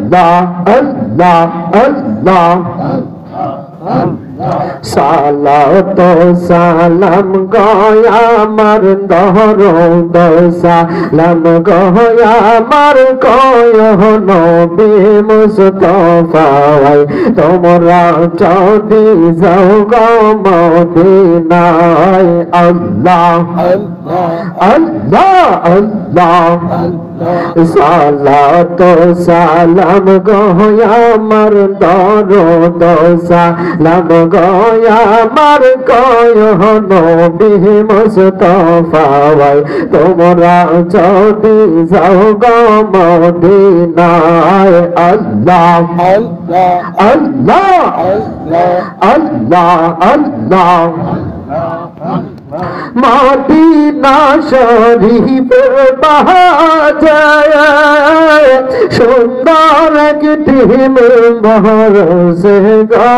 Allah, Allah, Allah. সালাত সালাম গয়া আমার দরুদ সালাম গয়া আমার কয় নবী মুস্তাফা তোমরা যদি যাও গো মদিনায় আল্লাহ আল্লাহ আল্লাহ সালাত সালাম গয়া আমার দরুদ সালাম গয়া আমার কয় নবী মুস্তাফা তোমরা যদি যাও গো মদিনায় আল্লাহ আল্লাহ আল্লাহ আল্লাহ মদিনা শরীফের বাজায় সুন্দর একটি মিম্বর সে গো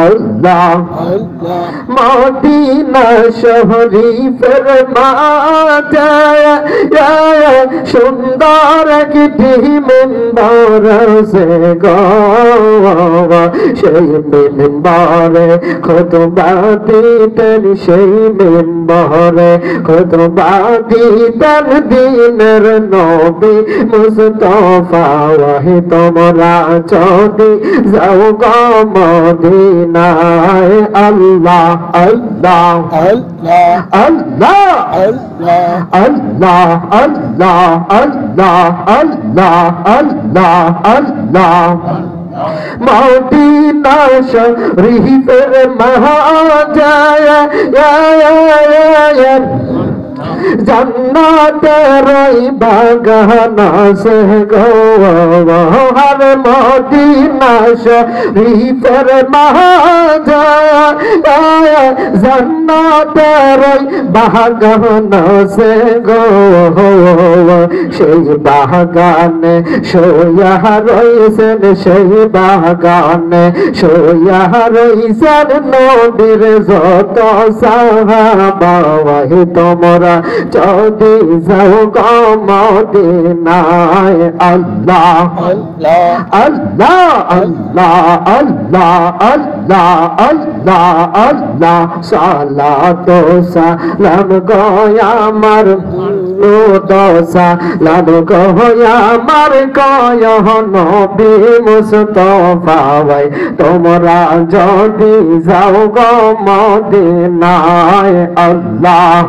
আল্লাহ মদিনা শরীফের বাজায় সুন্দর একটি মিম্বর সে গো সেই মিম্বরে খুতবা দিতেন সেই মিম্বরে খুতবা দিতেন দিনের নবী মুস্তাফা তোমরা যদি যাও গো মদিনায় আল্লাহ আল্লাহ আল্লাহ আল্লাহ আল্লাহ আল্লাহ আল্লাহ আল্লাহ আল্লাহ মদিনা শরীফের মহাজায় জান্নাতের বাগান সে গো হর মদিনা শরীফের মহাজায় জান্নাতের বাগান সে গো সেই বাগানে শোয়া রয়েছেন সেই বাগানে শোয়া রয়েছেন নবীর যত সাহাবা তোমরা যদি যাও গো মদিনায় আল্লাহ আল্লাহ আল্লাহ আল্লাহ আল্লাহ আল্লাহ আল্লাহ সালাত সালাম গয়া আমার সালাম গয়া আমার কয় নবী মুস্তাফা তোমরা যদি যাও গো মদিনায় আল্লাহ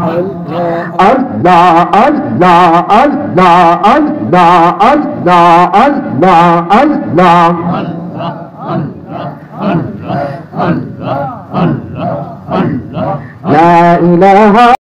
আল্লাহ আল্লাহ আল্লাহ আল্লাহ আল্লাহ আল্লাহ আল্লাহ লা ইলাহা